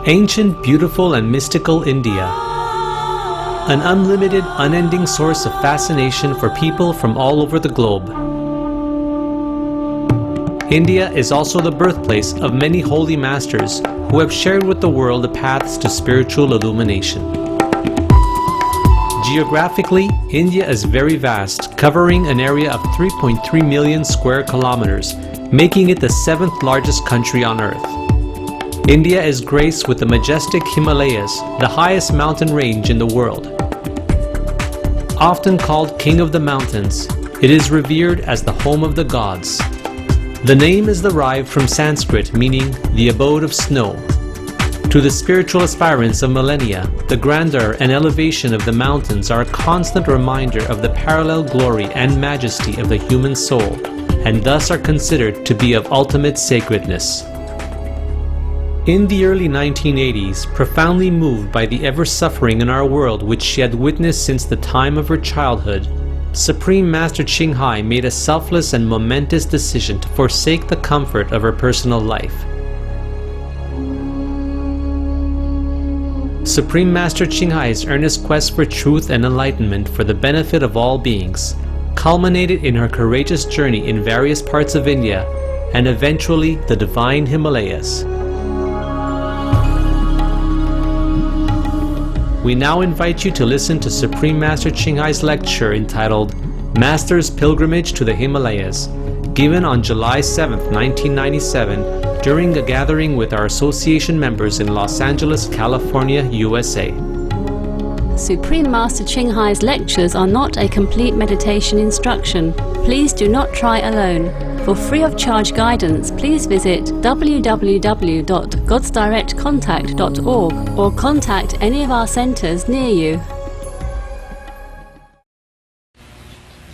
Ancient, beautiful and mystical India. An unlimited, unending source of fascination for people from all over the globe. India is also the birthplace of many holy masters who have shared with the world the paths to spiritual illumination. Geographically, India is very vast, covering an area of 3.3 million square kilometers, making it the 7th largest country on Earth. India is graced with the majestic Himalayas, the highest mountain range in the world. Often called King of the Mountains, it is revered as the home of the gods. The name is derived from Sanskrit meaning the abode of snow. To the spiritual aspirants of millennia, the grandeur and elevation of the mountains are a constant reminder of the parallel glory and majesty of the human soul, and thus are considered to be of ultimate sacredness. In the early 1980s, profoundly moved by the ever-suffering in our world which she had witnessed since the time of her childhood, Supreme Master Ching Hai made a selfless and momentous decision to forsake the comfort of her personal life. Supreme Master Ching Hai's earnest quest for truth and enlightenment for the benefit of all beings culminated in her courageous journey in various parts of India and eventually the divine Himalayas. We now invite you to listen to Supreme Master Ching Hai's lecture entitled Master's Pilgrimage to the Himalayas, given on July 7, 1997, during a gathering with our association members in Los Angeles, California, USA. Supreme Master Ching Hai's lectures are not a complete meditation instruction. Please do not try alone. For free of charge guidance, please visit www.godsdirectcontact.org or contact any of our centers near you.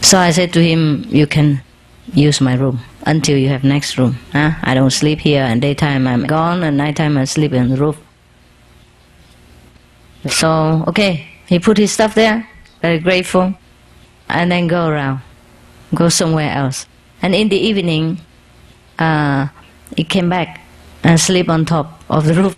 So I said to him, you can use my room until you have next room. I don't sleep here, and daytime I'm gone, and nighttime I sleep on the roof. So, okay, he put his stuff there, very grateful, and then go around, go somewhere else. And in the evening, he came back and sleep on top of the roof.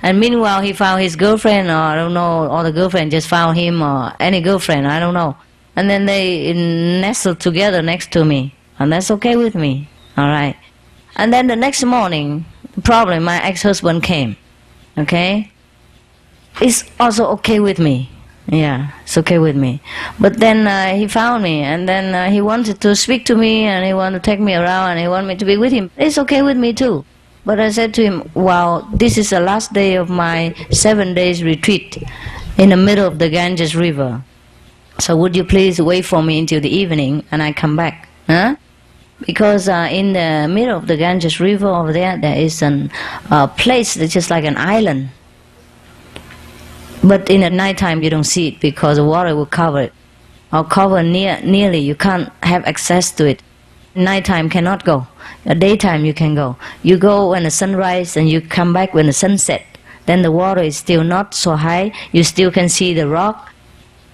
And meanwhile, he found his girlfriend, or I don't know, or the girlfriend just found him, or any girlfriend, I don't know. And then they nestled together next to me, and that's okay with me, all right. And then the next morning, probably my ex-husband came, okay. It's also okay with me. Yeah, it's okay with me. But then he found me, and then he wanted to speak to me, and he wanted to take me around, and he wanted me to be with him. It's okay with me too. But I said to him, well, this is the last day of my 7 days retreat in the middle of the Ganges River. So would you please wait for me until the evening, and I come back? Huh? Because in the middle of the Ganges River over there, there is a place that's just like an island. But in the nighttime you don't see it because the water will cover it, or cover nearly. You can't have access to it. Nighttime cannot go. Daytime you can go. You go when the sun rises and you come back when the sun sets. Then the water is still not so high. You still can see the rock,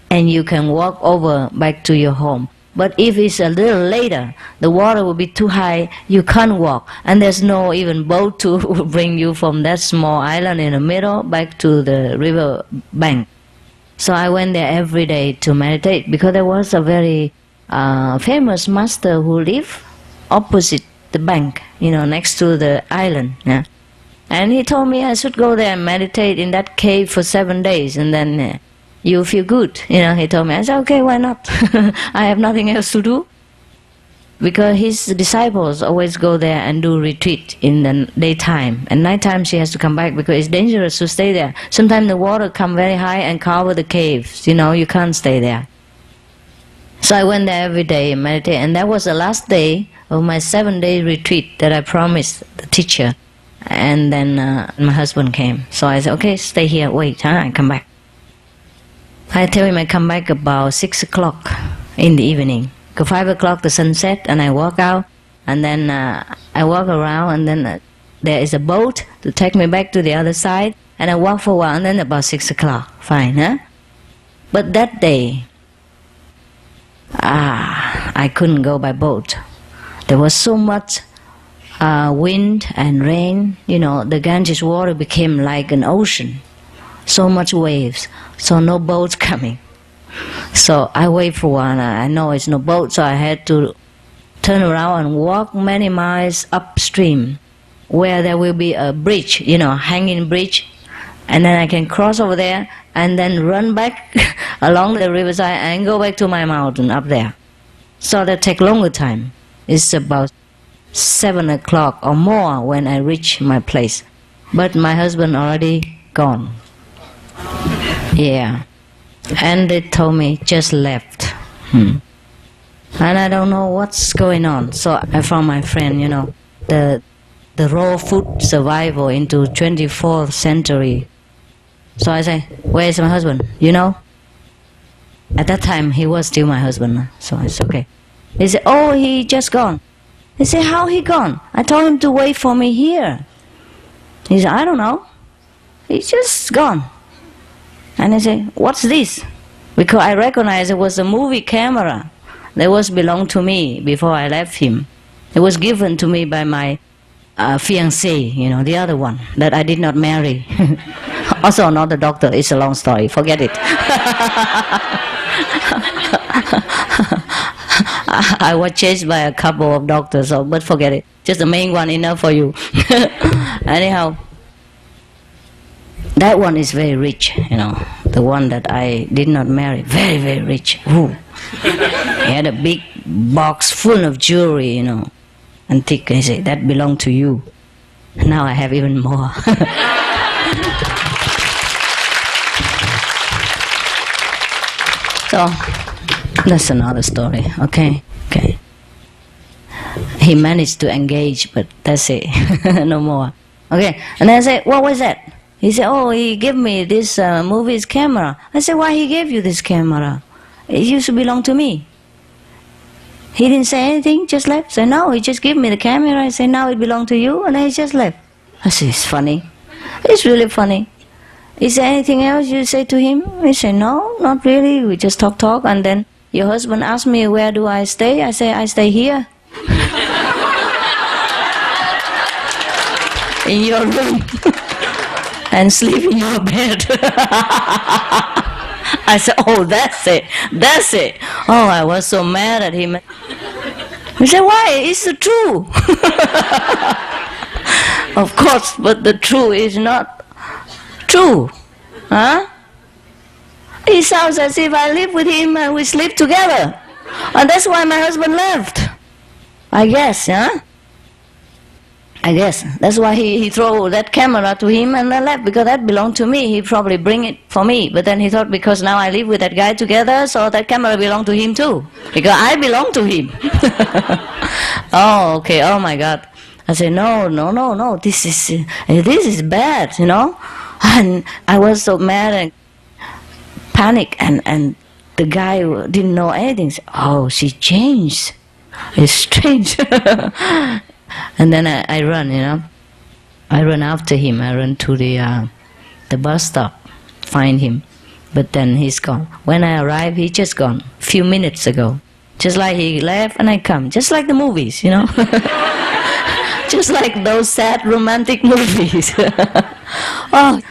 and you can walk over back to your home. But if it's a little later, the water will be too high, you can't walk, and there's no even boat to bring you from that small island in the middle back to the river bank. So I went there every day to meditate, because there was a very famous master who lived opposite the bank, next to the island. Yeah? And he told me I should go there and meditate in that cave for 7 days, and then you feel good, he told me. I said, okay, why not? I have nothing else to do. Because his disciples always go there and do retreat in the daytime. And nighttime she has to come back because it's dangerous to stay there. Sometimes the water come very high and cover the caves, you can't stay there. So I went there every day and meditate. And that was the last day of my 7-day retreat that I promised the teacher. And then my husband came. So I said, okay, stay here, wait, I come back. I tell him I come back about 6 o'clock in the evening. 5 o'clock the sun set, and I walk out, and then I walk around, and then there is a boat to take me back to the other side, and I walk for a while, and then about 6 o'clock, fine, huh? But that day, I couldn't go by boat. There was so much wind and rain, the Ganges water became like an ocean. So much waves, so no boats coming. So I wait for one. I know it's no boat, so I had to turn around and walk many miles upstream, where there will be a bridge, hanging bridge, and then I can cross over there and then run back along the riverside and go back to my mountain up there. So that take longer time. It's about 7 o'clock or more when I reach my place. But my husband already gone. Yeah. And they told me, just left. And I don't know what's going on. So I found my friend, the raw food survival into 24th century. So I say, where's my husband? At that time, he was still my husband. So I said, okay. He said, oh, he just gone. He said, how he gone? I told him to wait for me here. He said, I don't know. He's just gone. And I said, what's this? Because I recognized it was a movie camera that was belonged to me before I left him. It was given to me by my fiancé, the other one that I did not marry. Also another doctor. It's a long story. Forget it. I was chased by a couple of doctors, but forget it. Just the main one enough for you. Anyhow, that one is very rich, the one that I did not marry. Very, very rich. Ooh. He had a big box full of jewelry, antique. I say, that belonged to you. Now I have even more. So, that's another story, okay? He managed to engage, but that's it. No more. Okay, and then I say, what was that? He said, oh, he gave me this movie's camera. I said, why he gave you this camera? It used to belong to me. He didn't say anything, just left. I said, no, he just gave me the camera. I said, now it belongs to you, and then he just left. I said, it's funny. It's really funny. Is there anything else you say to him? He said, no, not really. We just talk, and then your husband asked me, where do I stay? I say, I stay here. In your room. And sleep in your bed. I said, oh, that's it. Oh, I was so mad at him. He said, why? It's the truth. Of course, but the truth is not true. Huh? It sounds as if I live with him and we sleep together. And that's why my husband left. I guess, huh? I guess. That's why he threw that camera to him and then left, because that belonged to me. He probably bring it for me. But then he thought, because now I live with that guy together, so that camera belonged to him too. Because I belong to him. Oh, okay. Oh my God. I said, no. This is bad, And I was so mad and panic, and the guy didn't know anything. Said, oh, she changed. It's strange. And then I run, I run after him. I run to the bus stop, find him. But then he's gone. When I arrive, he just gone. A few minutes ago. Just like he left and I come. Just like the movies, Just like those sad romantic movies. Oh,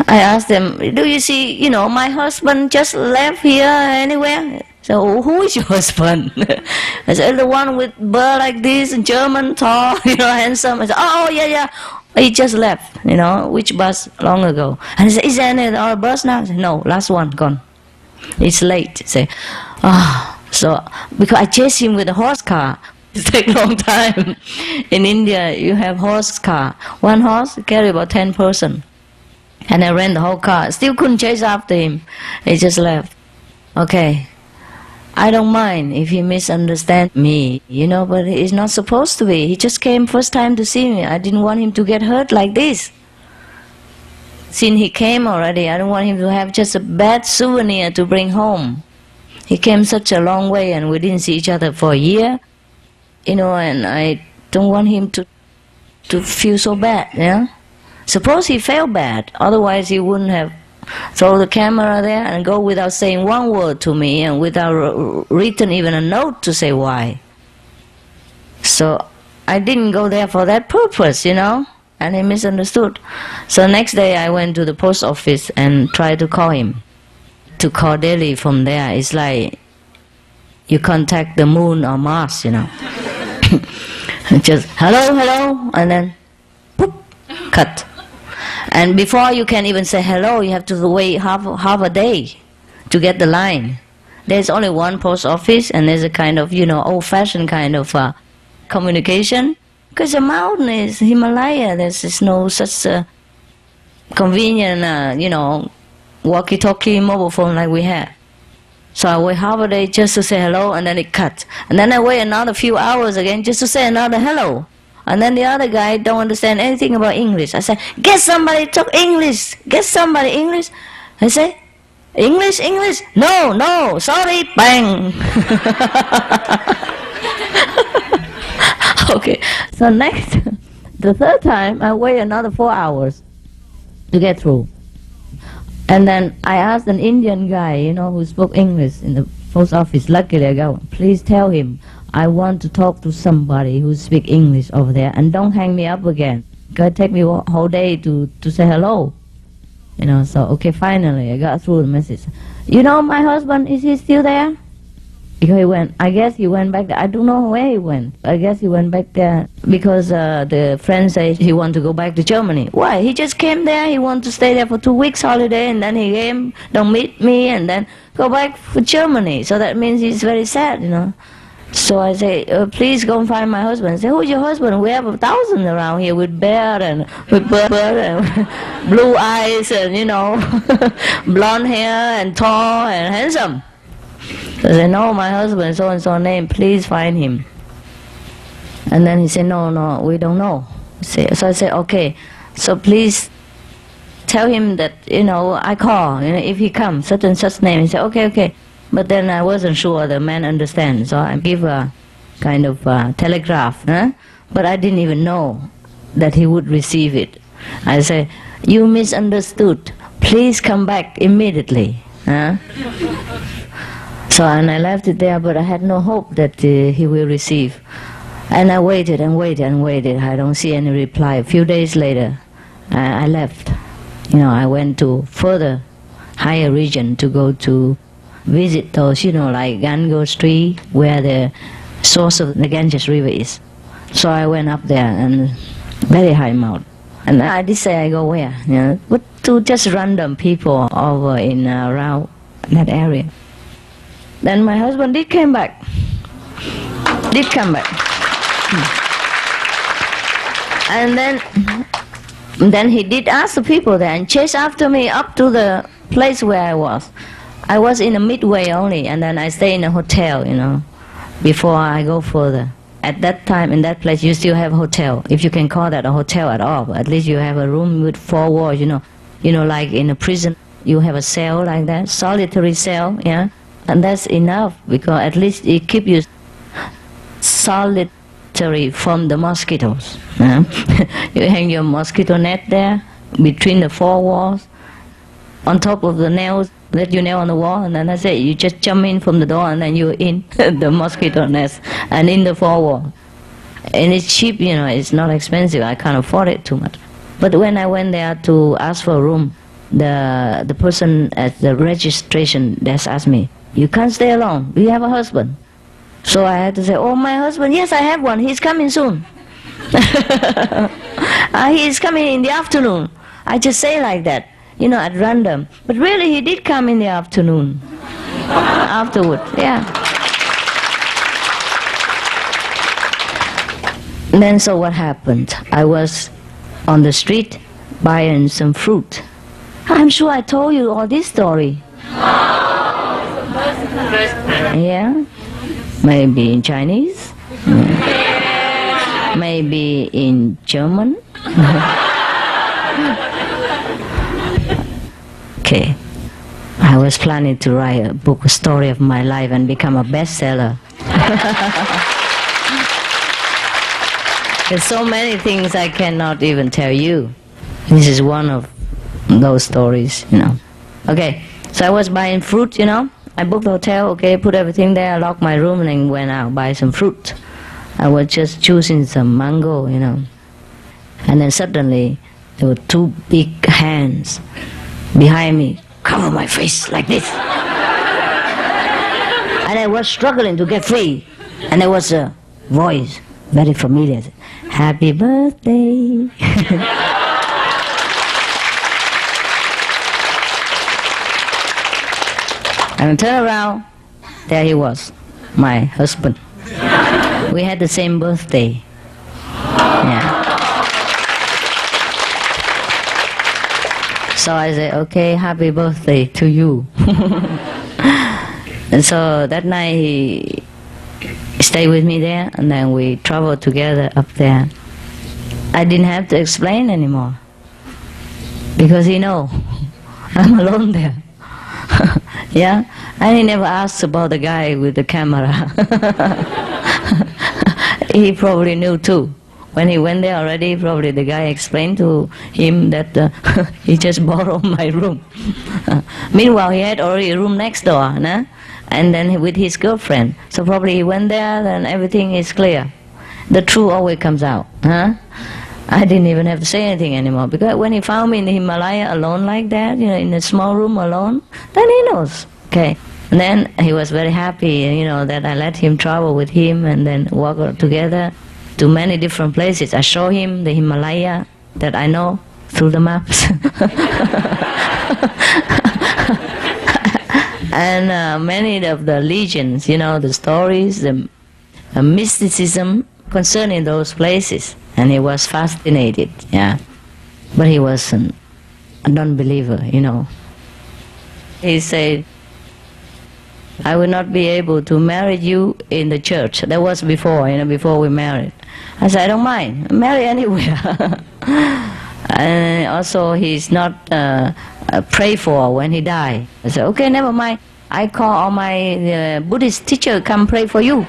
I asked them, do you see, my husband just left here anywhere? So, who is your husband? I said, the one with bird like this, German, tall, handsome. I said, oh, yeah. He just left, which bus long ago? And I said, is there any other bus now? I said, no, last one, gone. It's late. I say, so, because I chased him with a horse car. It takes a long time. In India, you have horse car. One horse carry about 10 person. And I ran the whole car. Still couldn't chase after him. He just left. Okay. I don't mind if he misunderstands me, but he's not supposed to be. He just came first time to see me. I didn't want him to get hurt like this. Since he came already, I don't want him to have just a bad souvenir to bring home. He came such a long way and we didn't see each other for a year, and I don't want him to feel so bad, Suppose he felt bad, otherwise he wouldn't have throw the camera there and go without saying one word to me and without written even a note to say why. So I didn't go there for that purpose, and he misunderstood. So next day I went to the post office and tried to call him. To call Delhi from there, it's like you contact the moon or Mars, Just hello, and then boop, cut. And before you can even say hello, you have to wait half a day to get the line. There's only one post office, and there's a kind of, old-fashioned kind of communication. Because the mountain is Himalaya, there's no such convenient, walkie-talkie mobile phone like we have. So I wait half a day just to say hello, and then it cut. And then I wait another few hours again just to say another hello. And then the other guy don't understand anything about English. I say, get somebody talk English. Get somebody English. I say, English? No, sorry, bang. Okay, so next, the third time, I wait another 4 hours to get through. And then I asked an Indian guy, who spoke English in the post office. Luckily I go, please tell him I want to talk to somebody who speaks English over there, and don't hang me up again. Because it take me a whole day to say hello. So okay, finally I got through the message. My husband, is he still there? Because I guess he went back there. I don't know where he went. I guess he went back there because the friend said he want to go back to Germany. Why? He just came there. He want to stay there for 2 weeks holiday, and then he came, don't meet me, and then go back for Germany. So that means he's very sad, So I say, please go and find my husband. I say, who's your husband? We have 1,000 around here with beard and with bird and blue eyes and, blonde hair and tall and handsome. So I said, no, my husband, so-and-so name, please find him. And then he said, no, we don't know. So I said, okay, so please tell him that, I call, if he comes, such and such name. He said, okay. But then I wasn't sure the man understands, so I give a kind of telegraph. But I didn't even know that he would receive it. I said, you misunderstood. Please come back immediately. So, and I left it there, but I had no hope that he will receive. And I waited and waited. I don't see any reply. A few days later, I left. I went to further higher region to go to visit those, like Ganges tree, where the source of the Ganges river is. So I went up there, and very high mountain. And I did say I go where, but to just random people over in around that area. Then my husband did come back. And then he did ask the people there and chased after me up to the place where I was. I was in a midway only, and then I stay in a hotel, before I go further. At that time, in that place, you still have a hotel, if you can call that a hotel at all. At least you have a room with 4 walls, like in a prison, you have a cell like that, solitary cell, and that's enough, because at least it keeps you solitary from the mosquitoes. You hang your mosquito net there, between the 4 walls, on top of the nails that you nail on the wall, and then that's it. You just jump in from the door, and then you're in the mosquito nest and in the 4 wall. And it's cheap, it's not expensive. I can't afford it too much. But when I went there to ask for a room, the person at the registration desk asked me, you can't stay alone. Do you have a husband? So I had to say, oh, my husband, yes, I have one. He's coming soon. He's coming in the afternoon. I just say like that, at random. But really, he did come in the afternoon. Afterward, yeah. And then so what happened? I was on the street buying some fruit. I'm sure I told you all this story. Yeah? Maybe in Chinese? Maybe in German? Okay. I was planning to write a book, a story of my life, and become a bestseller. There's so many things I cannot even tell you. This is one of those stories, Okay, so I was buying fruit, I booked the hotel, okay, put everything there, locked my room, and then went out, buy some fruit. I was just choosing some mango, and then suddenly there were two big hands behind me, cover my face like this. And I was struggling to get free, and there was a voice, very familiar, "Happy birthday." And I turned around, there he was, my husband. We had the same birthday. Yeah. So I said, "Okay, happy birthday to you." And so that night he stayed with me there, and then we traveled together up there. I didn't have to explain anymore, because he know I'm alone there. Yeah, and he never asked about the guy with the camera. He probably knew too. When he went there already, probably the guy explained to him that he just borrowed my room. Meanwhile, he had already a room next door, and then with his girlfriend. So probably he went there, then everything is clear. The truth always comes out. I didn't even have to say anything anymore, because when he found me in the Himalaya alone like that, in a small room alone, then he knows. Okay. And then he was very happy, that I let him travel with him and then walk together to many different places. I show him the Himalaya that I know through the maps. And many of the legends, the stories, the mysticism concerning those places. And he was fascinated, yeah. But he was a non-believer, He said, "I will not be able to marry you in the church." That was before, before we married. I said, "I don't mind. Marry anywhere." And also, he's not prayed for when he died. I said, "Okay, never mind. I call all my Buddhist teacher come pray for you."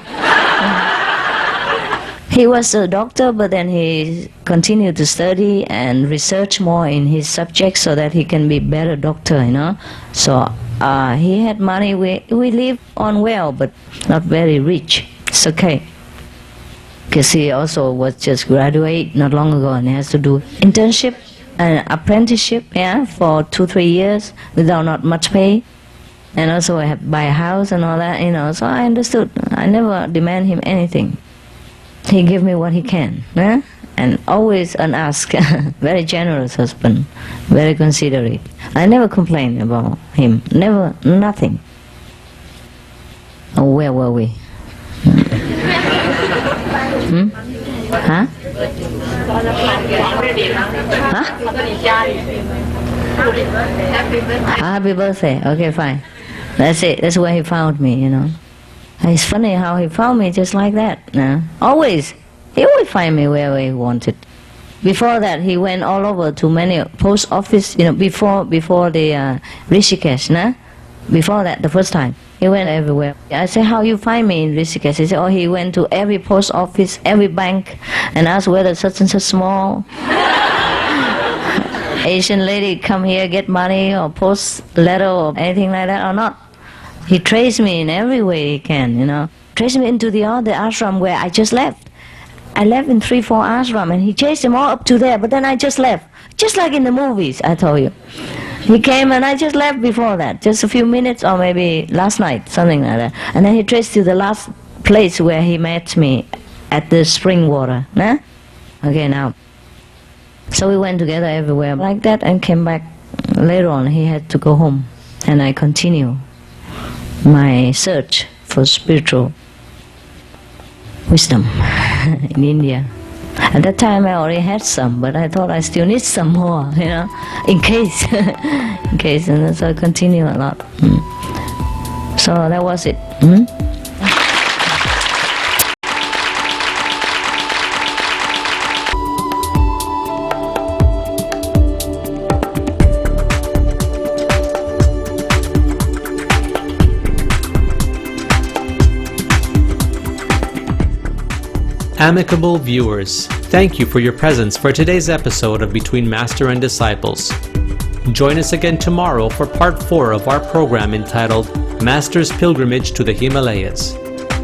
He was a doctor, but then he continued to study and research more in his subject so that he can be better doctor, So he had money. We lived on well, but not very rich. It's okay. Because he also was just graduate not long ago, and he has to do internship and apprenticeship, for 2-3 years without not much pay. And also I have to buy a house and all that, So I understood. I never demand him anything. He give me what he can, and always unasked. Very generous husband, very considerate. I never complained about him, never, nothing. Oh, where were we? Huh? Happy birthday. Okay, fine. That's it. That's where he found me, It's funny how he found me just like that. Always. He always find me wherever he wanted. Before that, he went all over to many post office, before the Rishikesh, Before that, the first time, he went everywhere. I said, "How you find me in Rishikesh?" He said, "Oh, he went to every post office, every bank, and asked whether such and such small Asian lady come here, get money, or post letter, or anything like that, or not." He traced me in every way he can, Traced me into the other ashram where I just left. I left in 3-4 ashram, and he chased them all up to there, but then I just left. Just like in the movies, I told you. He came and I just left before that, just a few minutes or maybe last night, something like that. And then he traced to the last place where he met me at the spring water. Okay, now. So we went together everywhere like that and came back. Later on, he had to go home, and I continue my search for spiritual wisdom in India. At that time I already had some, but I thought I still need some more, in case. And so I continue a lot. So that was it. Amicable viewers, thank you for your presence for today's episode of Between Master and Disciples. Join us again tomorrow for part 4 of our program entitled Master's Pilgrimage to the Himalayas.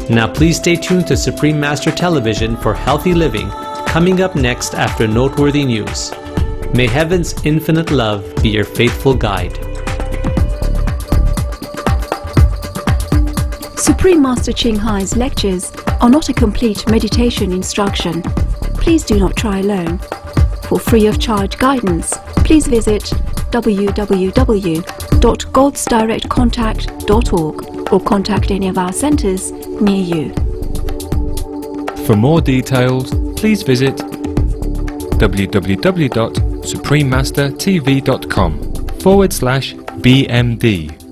Now please stay tuned to Supreme Master Television for healthy living, coming up next after noteworthy news. May heaven's infinite love be your faithful guide. Supreme Master Ching Hai's lectures are not a complete meditation instruction. Please do not try alone. For free of charge guidance, please visit www.godsdirectcontact.org or contact any of our centers near you. For more details, please visit www.suprememastertv.com/BMD.